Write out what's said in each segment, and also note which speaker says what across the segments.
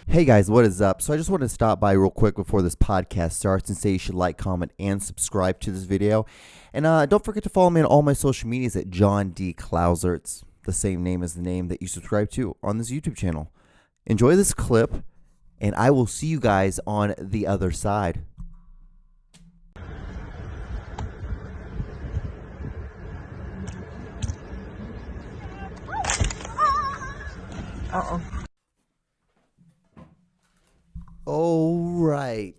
Speaker 1: Hey guys, what is up? So I just want to stop by real quick before this podcast starts and say you should like, comment, and subscribe to this video. And don't forget to follow me on all my social medias at John D. Clouser. It's the same name as the name that you subscribe to on this YouTube channel. Enjoy this clip, and I will see you guys on the other side. All right.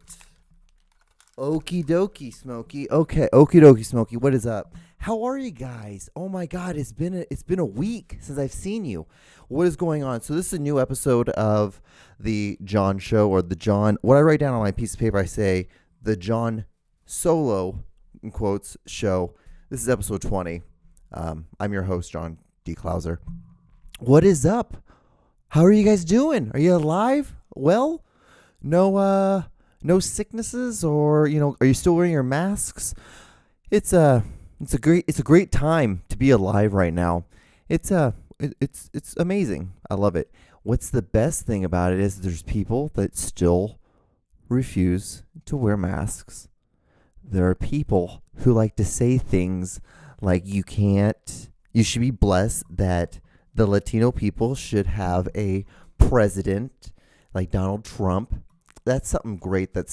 Speaker 1: Okie dokie, Smokey. Okay, okie dokie, Smokey. What is up? How are you guys? Oh my God, it's been a week since I've seen you. What is going on? So this is a new episode of the John Show, or the John. What I write down on my piece of paper, I say the John Solo, in quotes, show. This is episode 20. I'm your host, John D. Clouser. What is up? How are you guys doing? Are you alive? Well, no sicknesses, or are you still wearing your masks? It's a great time to be alive right now. It's amazing. I love it. What's the best thing about it is there's people that still refuse to wear masks. There are people who like to say things like you should be blessed that the Latino people should have a president like Donald Trump. That's something great that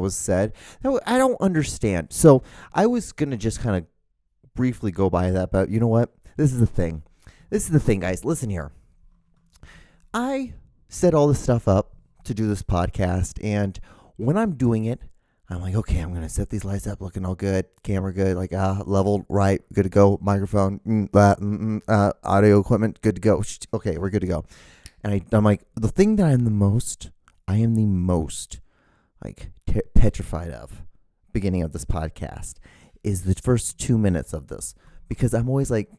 Speaker 1: was said. I don't understand. So I was going to just kind of briefly go by that, but you know what? This is the thing, guys. Listen here. I set all this stuff up to do this podcast, and when I'm doing it, I'm like, okay, I'm going to set these lights up looking all good, camera good, like leveled, right, good to go, microphone, audio equipment, good to go. Okay, we're good to go. And I'm like, the thing that I am the most like petrified of beginning of this podcast is the first 2 minutes of this, because I'm always like,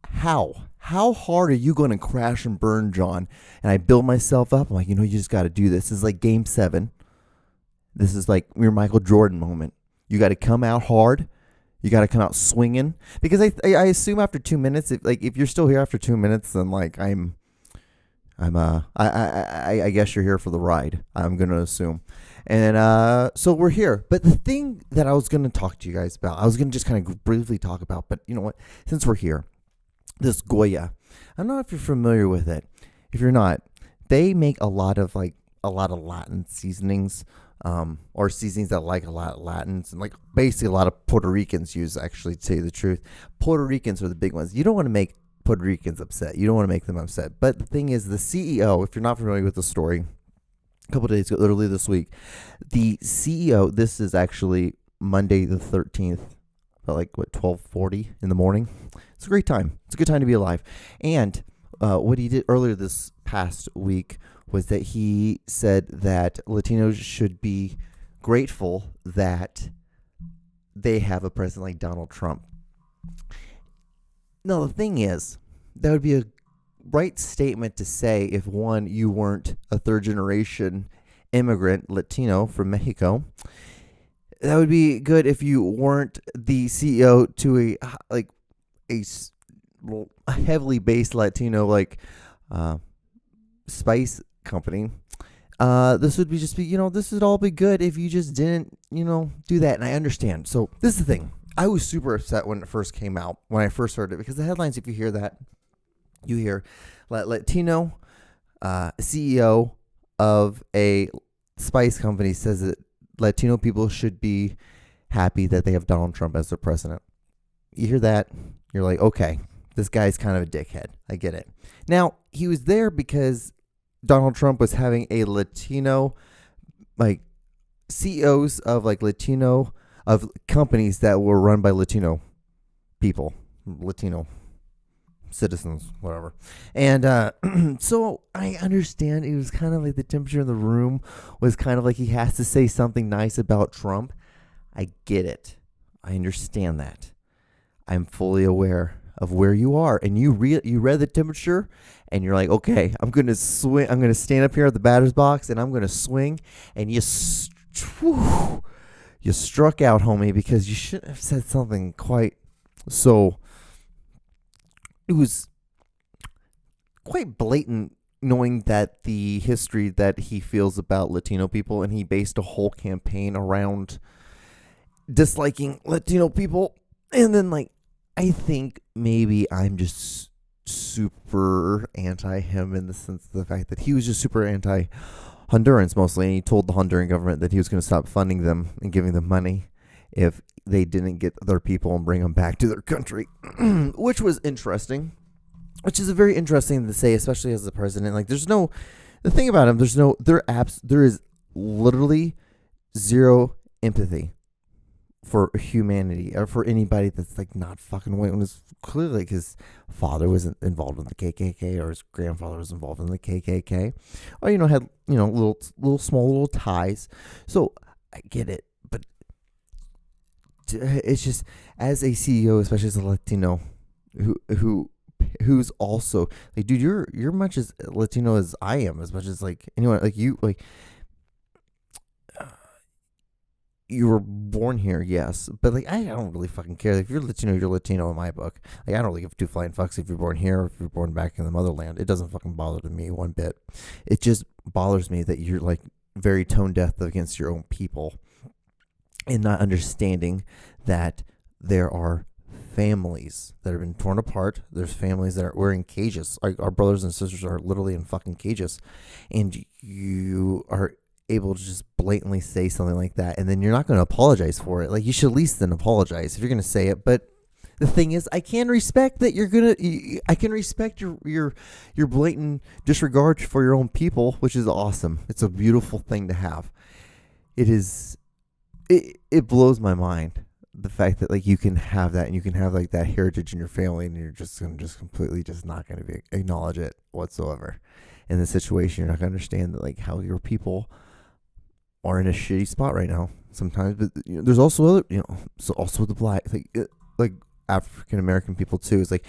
Speaker 1: how hard are you going to crash and burn, John? And I build myself up. I'm like, you just got to do this. This is like Game 7. This is like your Michael Jordan moment. You got to come out hard. You got to come out swinging, because I assume after 2 minutes, if you're still here after 2 minutes, then like I guess you're here for the ride, I'm going to assume. And so we're here. But the thing that I was going to talk to you guys about, I was going to just kind of briefly talk about, but you know what? Since we're here, this Goya, I don't know if you're familiar with it. If you're not, they make a lot of Latin seasonings, or seasonings that like a lot of Latins, and like basically a lot of Puerto Ricans use, actually, to tell you the truth. Puerto Ricans are the big ones. You don't want to make Puerto Ricans upset. You don't want to make them upset. But the thing is, the CEO, if you're not familiar with the story, a couple of days ago, literally this week, the CEO, this is actually Monday the 13th, about 12:40 in the morning. It's a great time. It's a good time to be alive. And what he did earlier this past week was that he said that Latinos should be grateful that they have a president like Donald Trump. Now, the thing is, that would be a right statement to say if, one, you weren't a third-generation immigrant Latino from Mexico. That would be good if you weren't the CEO to a heavily based Latino spice company. This would be this would all be good if you just didn't do that. And I understand. So this is the thing. I was super upset when it first came out, when I first heard it, because the headlines, if you hear that, you hear Latino CEO of a spice company says that Latino people should be happy that they have Donald Trump as their president. You hear that, you're like, okay, this guy's kind of a dickhead. I get it. Now, he was there because Donald Trump was having a Latino, CEOs of Latino, of companies that were run by Latino people, Latino citizens, whatever. And so I understand it was kind of like the temperature in the room was kind of like he has to say something nice about Trump. I get it. I understand that. I'm fully aware of where you are, and you read the temperature, and you're like, okay, I'm gonna swing. I'm gonna stand up here at the batter's box, and I'm gonna swing. And you struck out, homie, because you shouldn't have said something quite so. It was quite blatant knowing that the history that he feels about Latino people, and he based a whole campaign around disliking Latino people. And then, like, I think maybe I'm just super anti him in the sense of the fact that he was just super anti Hondurans mostly, and he told the Honduran government that he was going to stop funding them and giving them money if they didn't get their people and bring them back to their country, which was interesting. Which is a very interesting to say, especially as the president. Like, the thing about him, there is literally zero empathy for humanity or for anybody that's like not fucking white. When it's clearly like his father was involved in the KKK or his grandfather was involved in the KKK, or had little ties. So I get it, but it's just as a CEO, especially as a Latino, who's also like, dude, you're much as Latino as I am, as much as like anyone, like you, like you were born here, yes, but like I don't really fucking care. Like, if you're Latino in my book. Like, I don't really give two flying fucks if you're born here or if you're born back in the motherland. It doesn't fucking bother me one bit. It just bothers me that you're like very tone deaf against your own people and not understanding that there are families that have been torn apart. There's families that we're in cages. Our brothers and sisters are literally in fucking cages, and you are able to just blatantly say something like that, and then you're not going to apologize for it. Like, you should at least then apologize if you're going to say it. But the thing is, I can respect that I can respect your blatant disregard for your own people, which is awesome. It's a beautiful thing to have. It blows my mind, the fact that like you can have that, and you can have like that heritage in your family, and you're just going to completely not going to acknowledge it whatsoever. In the situation, you're not going to understand that, like, how your people are in a shitty spot right now sometimes. But there's also other, so also the black, like African American people too. It's like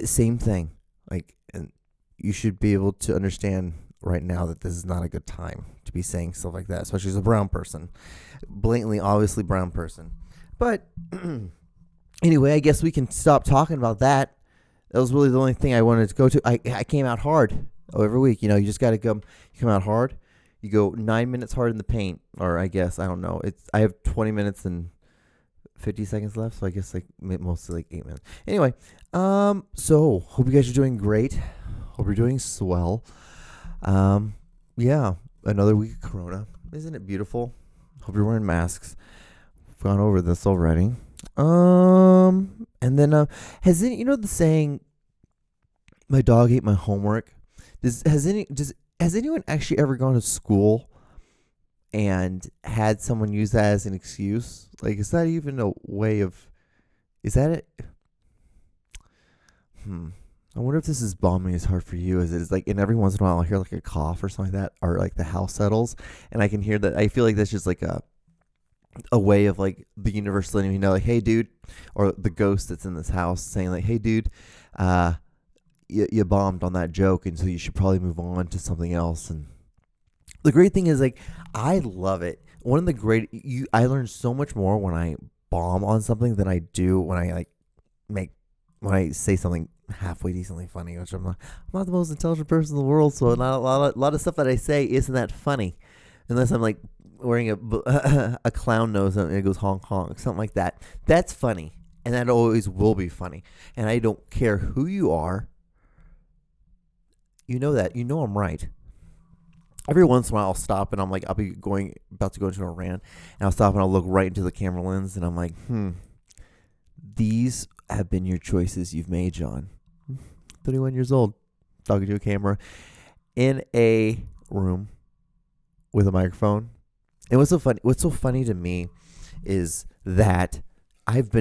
Speaker 1: same thing. Like, and you should be able to understand right now that this is not a good time to be saying stuff like that, especially as a brown person, blatantly, obviously brown person. But anyway, I guess we can stop talking about that. That was really the only thing I wanted to go to. I came out hard every week. You just got to come out hard. You go 9 minutes hard in the paint, or I guess, I don't know. I have 20 minutes and 50 seconds left, so I guess like mostly like 8 minutes. Anyway, so hope you guys are doing great. Hope you're doing swell. Yeah, another week of Corona. Isn't it beautiful? Hope you're wearing masks. We've gone over this already. And then has the saying, "My dog ate my homework"? Has anyone actually ever gone to school and had someone use that as an excuse? Like, is that even a way of? Is that it? I wonder if this is bombing as hard for you as it is. Like, and every once in a while I'll hear like a cough or something like that, or like the house settles, and I can hear that. I feel like that's just like a way of like the universe letting me know, like, hey dude, or the ghost that's in this house saying like, hey dude, you bombed on that joke, and so you should probably move on to something else. And the great thing is, like, I love it. One of the I learn so much more when I bomb on something than I do when I when I say something halfway decently funny, which I'm not the most intelligent person in the world, so not a lot of stuff that I say isn't that funny, unless I'm like wearing a clown nose and it goes honk honk, something like that. That's funny, and that always will be funny. And I don't care who you are. You know that. You know I'm right. Every once in a while I'll stop, and I'll be about to go into a rant, and I'll stop and I'll look right into the camera lens, and I'm like, these have been your choices you've made, John. 31 years old, talking to a camera in a room with a microphone. And what's so funny to me is that that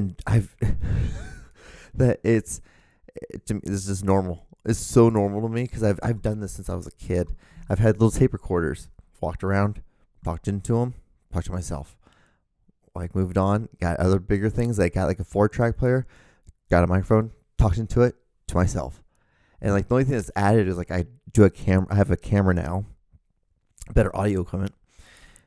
Speaker 1: this is normal. It's so normal to me because I've done this since I was a kid. I've had little tape recorders, walked around, talked into them, talked to myself. Like, moved on, got other bigger things. I got like a 4-track player, got a microphone, talked into it to myself. And like the only thing that's added is like I have a camera now, better audio equipment.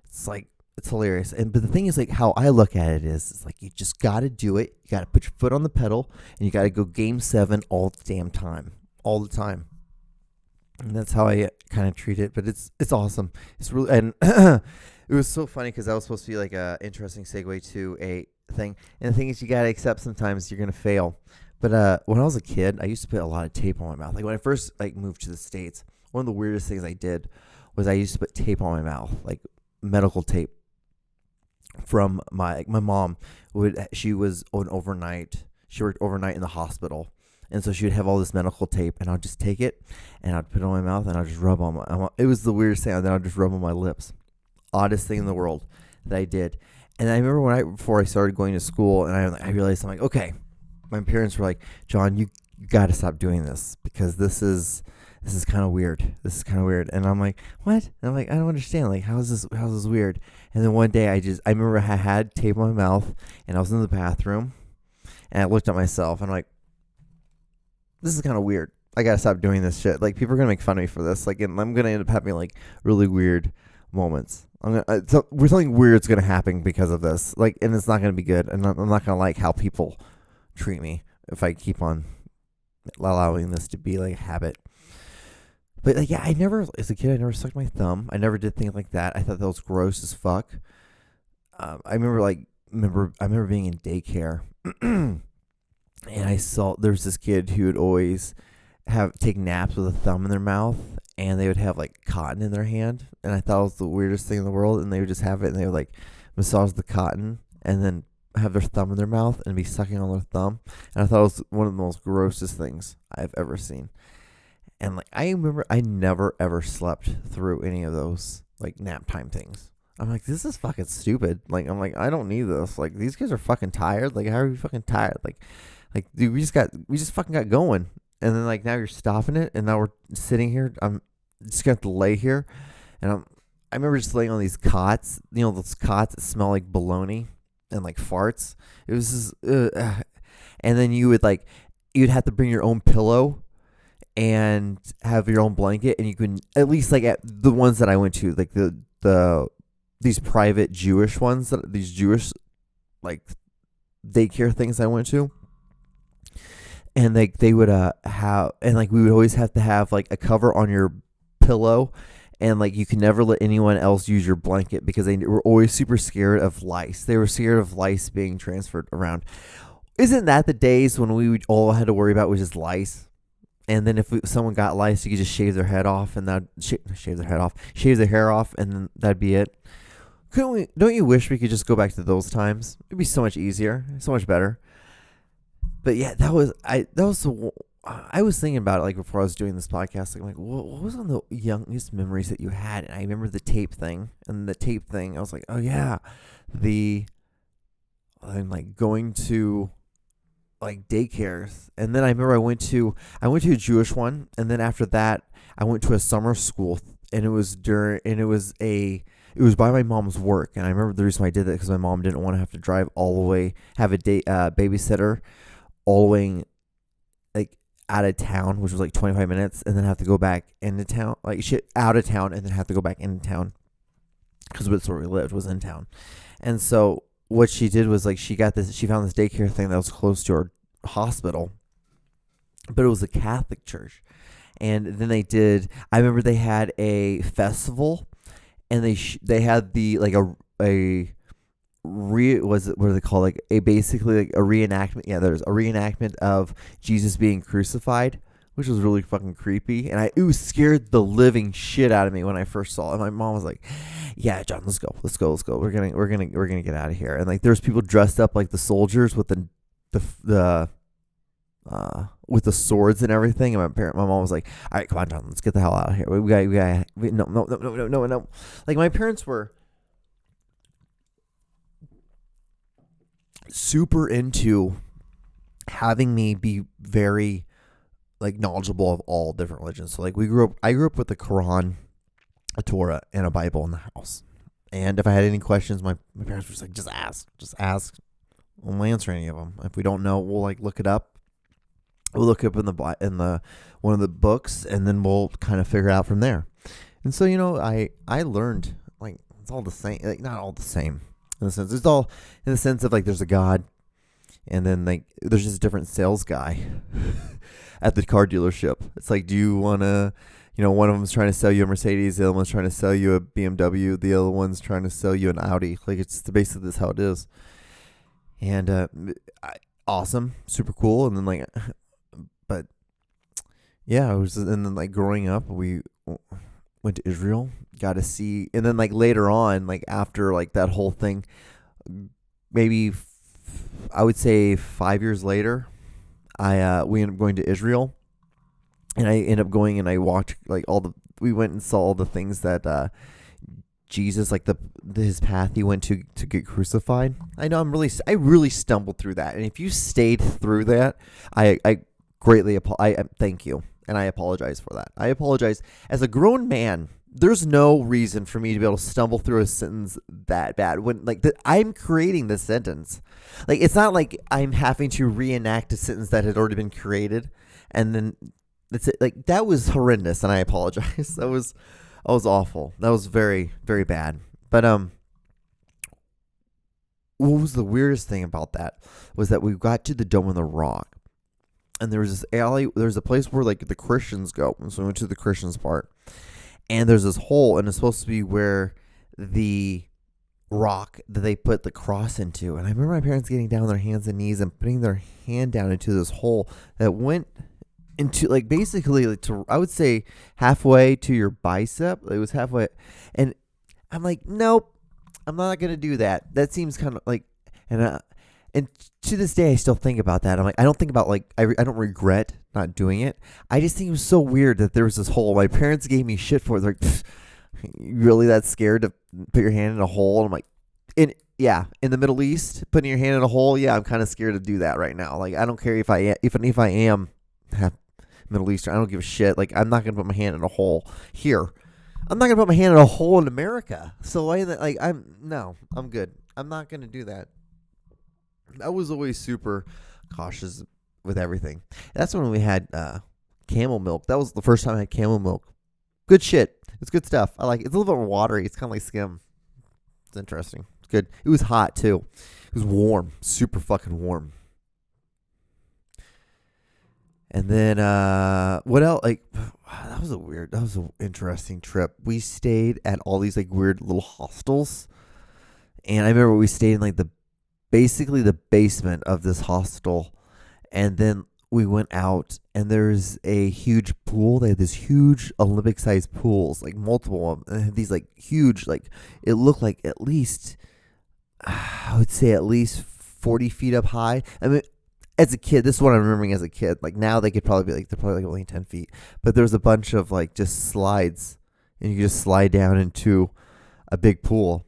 Speaker 1: It's like, it's hilarious. But the thing is, like, how I look at it is, it's like you just got to do it. You got to put your foot on the pedal, and you got to go game 7 all the damn time. All the time. And that's how I kind of treat it. But it's awesome. It's really, and it was so funny because that was supposed to be like a interesting segue to a thing. And the thing is, you gotta accept sometimes you're gonna fail. But when I was a kid, I used to put a lot of tape on my mouth. Like when I first like moved to the States, one of the weirdest things I did was I used to put tape on my mouth, like medical tape. From my mom she was on overnight. She worked overnight in the hospital, and so she would have all this medical tape, and I'd just take it and I'd put it on my mouth and I'd just rub on my. It was the weirdest thing. And then I'd just rub on my lips. Oddest thing in the world that I did. And I remember before I started going to school, and I realized I'm like, okay. My parents were like, John, you got to stop doing this because this is kind of weird. This is kind of weird. And I'm like, what? And I'm like, I don't understand. Like, how's this weird? And then one day I remember I had tape on my mouth and I was in the bathroom and I looked at myself and I'm like, this is kind of weird. I got to stop doing this shit. Like, people are going to make fun of me for this. Like, and I'm going to end up having like really weird moments. Something weird's going to happen because of this. Like, and it's not going to be good. And I'm not going to like how people treat me if I keep on allowing this to be like a habit. But like, yeah, as a kid, I never sucked my thumb. I never did things like that. I thought that was gross as fuck. I remember being in daycare, and I saw there was this kid who would always take naps with a thumb in their mouth, and they would have like cotton in their hand, and I thought it was the weirdest thing in the world. And they would just have it, and they would like massage the cotton, and then have their thumb in their mouth and be sucking on their thumb. And I thought it was one of the most grossest things I've ever seen. And like, I remember I never ever slept through any of those like nap time things. I'm like, this is fucking stupid. Like, I'm like, I don't need this. Like, these kids are fucking tired. Like, how are you fucking tired? Like, dude, we just fucking got going. And then like, now you're stopping it. And now we're sitting here. I'm just going to have to lay here. And I remember just laying on these cots, those cots that smell like bologna and like farts. It was just, and then you'd have to bring your own pillow and have your own blanket, and you can, at least like at the ones that I went to, like these private Jewish ones, these Jewish like daycare things I went to, and like they would have, and like we would always have to have like a cover on your pillow. And like, you can never let anyone else use your blanket because they were always super scared of lice. They were scared of lice being transferred around. Isn't that the days when we all had to worry about was just lice? And then if someone got lice, you could just shave their head off, and that shave their hair off, and then that'd be it. Couldn't we? Don't you wish we could just go back to those times? It'd be so much easier, so much better. But yeah, I was thinking about it like before I was doing this podcast. Like, what was on the youngest memories that you had? And I remember the tape thing. And the tape thing, I was like, oh yeah, I'm like going to like daycares. And then I remember I went to a Jewish one, and then after that I went to a summer school, and it was by my mom's work. And I remember the reason why I did that because my mom didn't want to have to drive all the way, have a babysitter all the way like out of town, which was like 25 minutes, and then have to go back into town, like shit out of town, and then have to go back into town because that's where we lived, was in town. And so what she did was like, she found this daycare thing that was close to her hospital, but it was a Catholic church. And then I remember they had a festival, and they had what are they called? Like basically like a reenactment. Yeah, there's a reenactment of Jesus being crucified, which was really fucking creepy. And it scared the living shit out of me when I first saw it. And my mom was like, "Yeah, John, let's go. We're gonna get out of here." And like, there's people dressed up like the soldiers with with the swords and everything. And my mom was like, "All right, come on, John, let's get the hell out of here. No." Like, my parents were super into having me be very like knowledgeable of all different religions. So like, I grew up with the Quran, a Torah, and a Bible in the house. And if I had any questions, my parents were just like, just ask. We'll answer any of them. If we don't know, we'll like look it up. We'll look up in the one of the books, and then we'll kind of figure it out from there. And so, I learned like it's all the same, like not all the same. In the sense, it's all in the sense of like there's a God, and then like there's just a different sales guy at the car dealership. It's like, do you want to one of them's trying to sell you a Mercedes, the other one's trying to sell you a BMW, the other one's trying to sell you an Audi. Like, it's basically this how it is. And awesome, super cool. And then like, but yeah, it was. And then like growing up, we went to Israel, got to see, and then like later on, like after like that whole thing, maybe I would say 5 years later, we ended up going to Israel, and I ended up going and I walked like we went and saw all the things that Jesus, like his path he went to get crucified. I know I really stumbled through that, and if you stayed through that, I greatly I thank you, and I apologize for that. I apologize as a grown man. There's no reason for me to be able to stumble through a sentence that bad when like I'm creating the sentence. Like, it's not like I'm having to reenact a sentence that had already been created, and then that's it. Like, that was horrendous, and I apologize. That was awful. That was very, very bad. But what was the weirdest thing about that was that we got to the Dome of the Rock, and there was this alley. There's a place where like the Christians go, and so we went to the Christians part, and there's this hole, and it's supposed to be where the rock that they put the cross into. And I remember my parents getting down on their hands and knees and putting their hand down into this hole that went into like basically like to, I would say, halfway to your bicep. It was halfway, and I'm like, nope, I'm not gonna do that. That seems kind of like, and to this day I still think about that. I'm like, I don't think about like I don't regret not doing it. I just think it was so weird that there was this hole. My parents gave me shit for it. They're like, you really that scared to put your hand in a hole? And I'm like, in the Middle East, putting your hand in a hole, yeah, I'm kind of scared to do that right now. Like, I don't care if I am half Middle Eastern, I don't give a shit. Like, I'm not gonna put my hand in a hole here. I'm not gonna put my hand in a hole in America. So I'm good. I'm not gonna do that. I was always super cautious with everything. That's when we had camel milk. That was the first time I had camel milk. Good shit. It's good stuff. I like it. It's a little bit watery. It's kind of like skim. It's interesting. It's good. It was hot too. It was warm. Super fucking warm. And then what else? Like, that was an interesting trip. We stayed at all these like weird little hostels. And I remember we stayed in like basically the basement of this hostel. And then we went out, and there's a huge pool. They had this huge Olympic-sized pools, like multiple of them. And they had these like huge, like it looked like at least, I would say at least 40 feet up high. I mean, as a kid, this is what I'm remembering as a kid. Like now they could probably be like, they're probably like only 10 feet. But there was a bunch of like just slides, and you could just slide down into a big pool.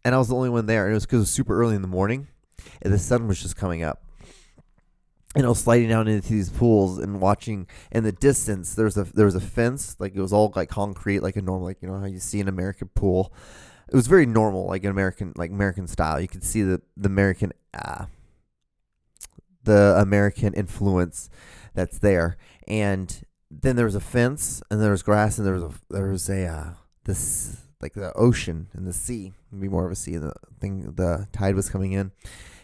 Speaker 1: And I was the only one there. And it was because it was super early in the morning, and the sun was just coming up. And I was sliding down into these pools and watching in the distance. There was a fence, like it was all like concrete, like a normal, like how you see an American pool. It was very normal, like an American style. You could see the American influence that's there. And then there was a fence, and there was grass, and there was this like the ocean and the sea. It'd be more of a sea. The tide was coming in.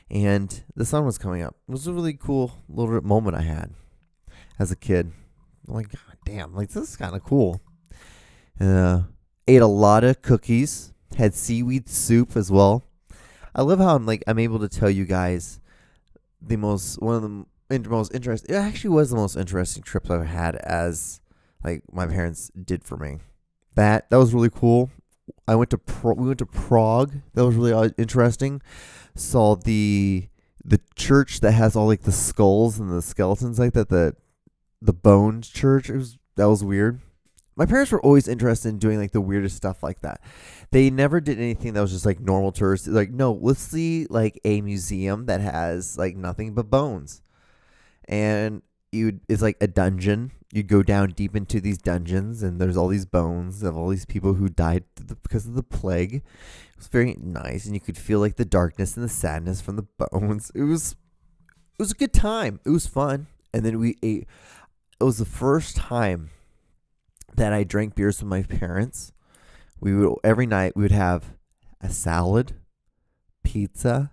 Speaker 1: And the sun was coming up. It was a really cool little moment I had as a kid. I'm like, God damn, like this is kind of cool. Ate a lot of cookies. Had seaweed soup as well. I love how I'm able to tell you guys one of the most interesting. It actually was the most interesting trips I've had as like my parents did for me. That was really cool. We went to Prague. That was really interesting. Saw the church that has all like the skulls and the skeletons like that, the bones church. That was weird. My parents were always interested in doing like the weirdest stuff like that. They never did anything that was just like normal tourists. Like, no, let's see like a museum that has like nothing but bones. And it's like a dungeon. You go down deep into these dungeons, and there's all these bones of all these people who died because of the plague. It was very nice, and you could feel like the darkness and the sadness from the bones. It was a good time. It was fun. And then we ate. It was the first time that I drank beers with my parents. Every night we would have a salad, pizza,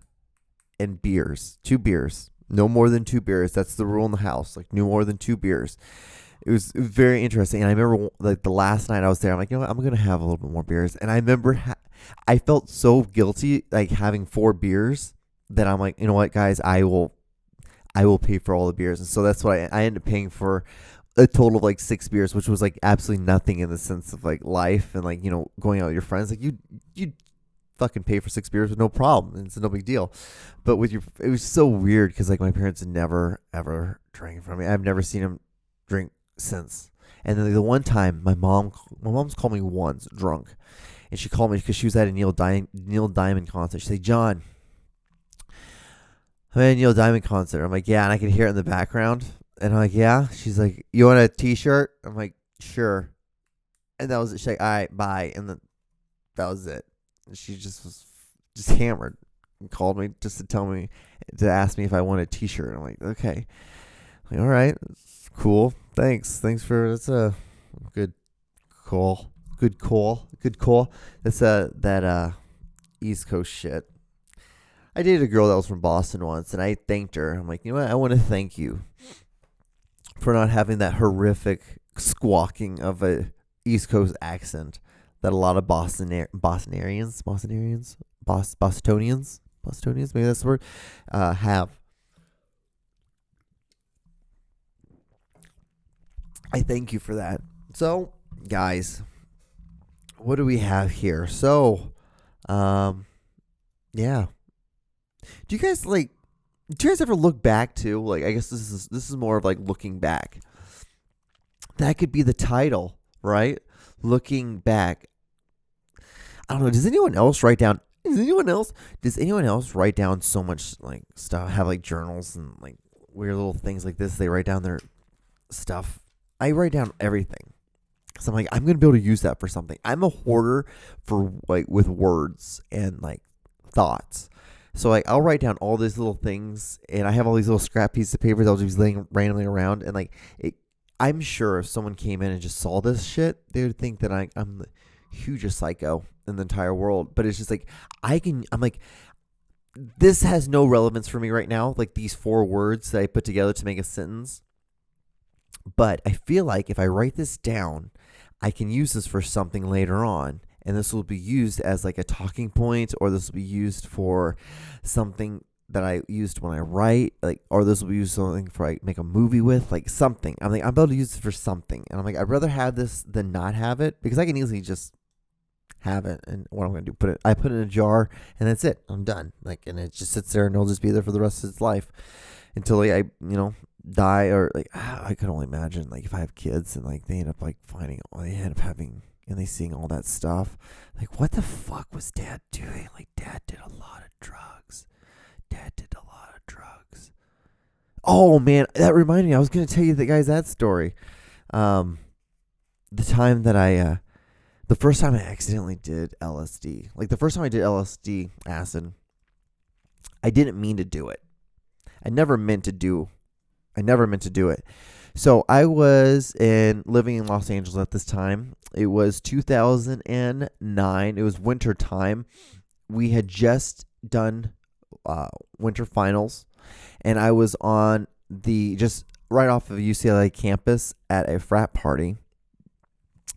Speaker 1: and beers. 2 beers. No more than 2 beers. That's the rule in the house. Like, no more than 2 beers. it was very interesting. And I remember like the last night I was there, I'm like, you know what, I'm gonna have a little bit more beers. And I remember I felt so guilty like having 4 beers that I'm like, you know what, guys, I will pay for all the beers. And so that's what I ended up paying for a total of like 6 beers, which was like absolutely nothing in the sense of like life and like, going out with your friends. Like you fucking pay for 6 beers with no problem. It's no big deal. But it was so weird because like my parents had never ever drank from me. I've never seen them drink since. And then like, the one time my mom's called me once drunk, and she called me because she was at a Neil Diamond concert. She said, John, I'm at a Neil Diamond concert. I'm like, yeah, and I can hear it in the background. And I'm like, yeah. She's like, you want a t-shirt? I'm like, sure. And that was it. She's like, all right, bye. And then that was it. And she just was just hammered and called me just to ask me if I wanted a t-shirt. I'm like, okay. I'm like, all right. Cool. Thanks. That's a good call. Good call. That's that East Coast shit. I dated a girl that was from Boston once, and I thanked her. I'm like, you know what? I want to thank you for not having that horrific squawking of a East Coast accent that a lot of Bostonians, maybe that's the word, have. I thank you for that. So, guys, what do we have here? So, yeah. Do you guys ever look back to, like, I guess this is more of like looking back. That could be the title, right? Looking back. I don't know. Does anyone else write down so much like stuff, have like journals and like weird little things like this? They write down their stuff. I write down everything. So I'm like, I'm going to be able to use that for something. I'm a hoarder for like with words and like thoughts. So like I'll write down all these little things, and I have all these little scrap pieces of paper that I'll just laying randomly around, and like I'm sure if someone came in and just saw this shit, they would think that I'm the hugest psycho in the entire world. But it's just like I'm like, this has no relevance for me right now. Like these 4 words that I put together to make a sentence. But I feel like if I write this down, I can use this for something later on. And this will be used as like a talking point, or this will be used for something that I used when I write, like, or this will be used for something for like make a movie with, like something. I'm like, I'm able to use it for something. And I'm like, I'd rather have this than not have it, because I can easily just have it. And what I'm going to do, I put it in a jar, and that's it. I'm done. Like, and it just sits there, and it'll just be there for the rest of its life until like, I die, or like, I could only imagine like if I have kids and like they end up like they end up having, and they seeing all that stuff, like, what the fuck was Dad doing? Like, Dad did a lot of drugs. Oh man, that reminded me. I was gonna tell you that story. The time that the first time I accidentally did LSD, like the first time I did LSD acid, I didn't mean to do it. I never meant to do it. So I was living in Los Angeles at this time. It was 2009. It was winter time. We had just done winter finals, and I was on just right off of UCLA campus at a frat party.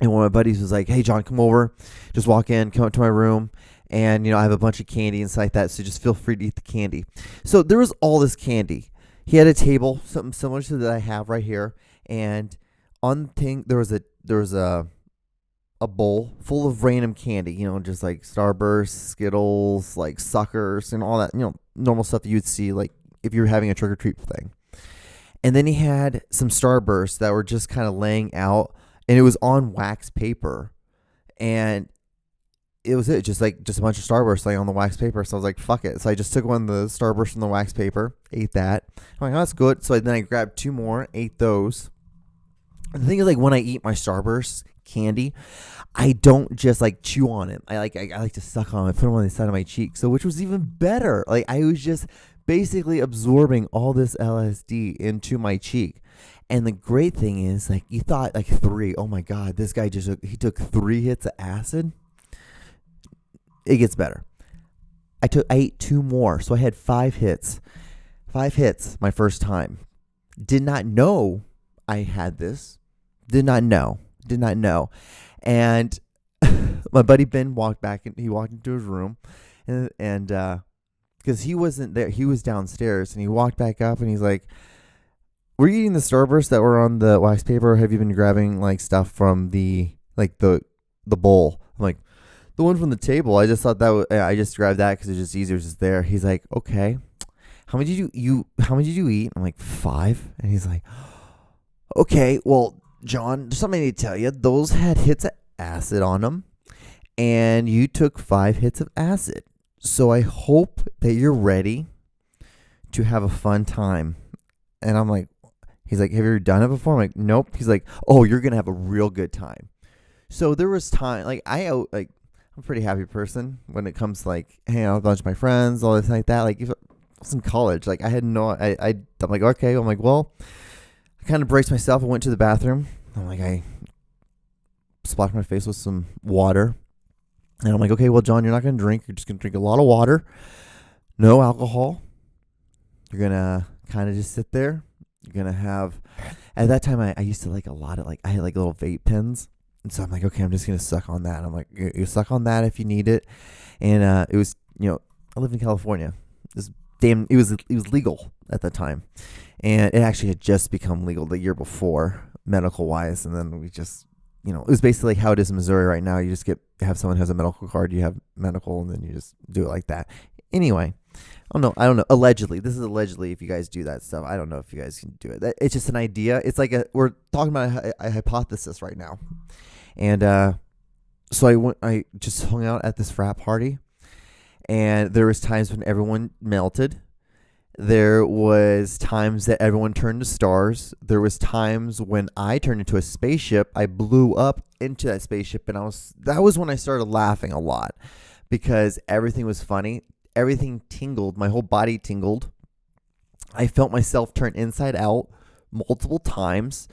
Speaker 1: And one of my buddies was like, "Hey John, come over. Just walk in, come up to my room, and I have a bunch of candy and stuff like that. So just feel free to eat the candy." So there was all this candy. He had a table, something similar to that I have right here, and on the thing there was a bowl full of random candy, just like Starburst, Skittles, like suckers, and all that, normal stuff that you'd see like if you're having a trick or treat thing. And then he had some Starbursts that were just kind of laying out, and it was on wax paper, and it was just a bunch of Starbursts laying on the wax paper. So I was like, fuck it. So I just took one of the Starbursts from the wax paper, ate that. I'm like, oh, that's good. So then I grabbed 2 more, ate those. And the thing is, like, when I eat my Starburst candy, I don't just like chew on it. I like to suck on it. I put them on the side of my cheek. So which was even better. Like, I was just basically absorbing all this LSD into my cheek. And the great thing is, like, you thought like 3. Oh my God, this guy he took 3 hits of acid. It gets better. I ate 2 more, so I had 5 hits. 5 hits my first time. Did not know I had this Did not know. Did not know. And my buddy Ben walked back and he walked into his room and because he wasn't there, he was downstairs and he walked back up and he's like, were you eating the Starbursts that were on the wax paper? Or have you been grabbing like stuff from the bowl? I'm like, the one from the table. I just thought I just grabbed that because it's just easier. It's just there. He's like, okay. How many did you eat? I'm like, 5. And he's like, okay, well, John, there's something I need to tell you. Those had hits of acid on them, and you took 5 hits of acid. So I hope that you're ready to have a fun time. And I'm like, he's like, have you ever done it before? I'm like, nope. He's like, oh, you're going to have a real good time. So there was time, like, I'm a pretty happy person when it comes to, like, hanging out with a bunch of my friends, all this like that. Like, if I was in college, like, I'm like, okay. I'm like, well, I kind of braced myself. I went to the bathroom. I'm like, I splashed my face with some water. And I'm like, okay, well, John, you're not going to drink. You're just going to drink a lot of water. No alcohol. You're going to kind of just sit there. You're going to have, at that time, I used to like a lot of, like, I had like little vape pens. And so I'm like, okay, I'm just going to suck on that. I'm like, you suck on that if you need it. And it was, I live in California. It was legal at the time. And it actually had just become legal the year before, medical wise. And then we just, it was basically like how it is in Missouri right now. You just have someone who has a medical card, you have medical, and then you just do it like that. Anyway, I don't know. Allegedly, this is allegedly if you guys do that stuff. I don't know if you guys can do it. It's just an idea. It's like we're talking about a hypothesis right now. And so I just hung out at this frat party, and there was times when everyone melted. There was times that everyone turned to stars. There was times when I turned into a spaceship. I blew up into that spaceship, and that was when I started laughing a lot because everything was funny. Everything tingled. My whole body tingled. I felt myself turn inside out multiple times.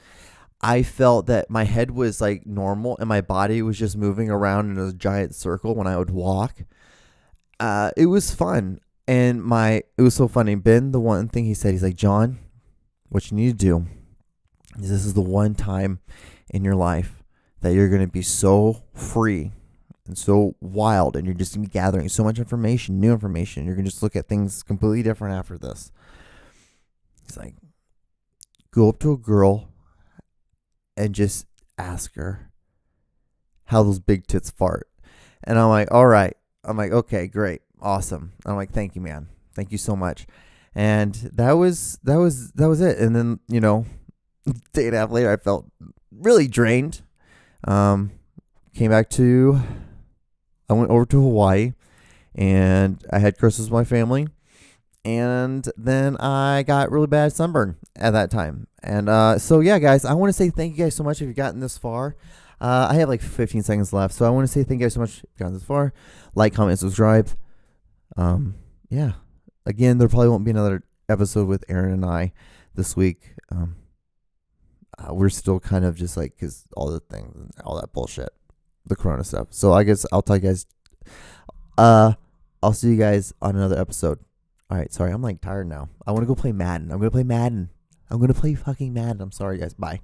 Speaker 1: I felt that my head was like normal and my body was just moving around in a giant circle when I would walk. It was fun. And it was so funny. Ben, the one thing he said, he's like, John, what you need to do is this is the one time in your life that you're going to be so free and so wild, and you're just going to be gathering so much information, new information. You're going to just look at things completely different after this. He's like, go up to a girl and just ask her how those big tits fart. And I'm like, all right. I'm like, okay, great. Awesome. I'm like, thank you, man. Thank you so much. And that was it. And then, day and a half later, I felt really drained. I went over to Hawaii and I had Christmas with my family. And then I got really bad sunburn at that time. And so, yeah, guys, I want to say thank you guys so much if you've gotten this far. I have like 15 seconds left. So I want to say thank you guys so much if you've gotten this far. Like, comment, subscribe. Yeah. Again, there probably won't be another episode with Aaron and I this week. We're still kind of just like, because all the things and all that bullshit, the Corona stuff. So I guess I'll tell you guys, I'll see you guys on another episode. All right. Sorry. I'm like tired now. I want to go play Madden. I'm going to play Madden. I'm going to play fucking Madden. I'm sorry, guys. Bye.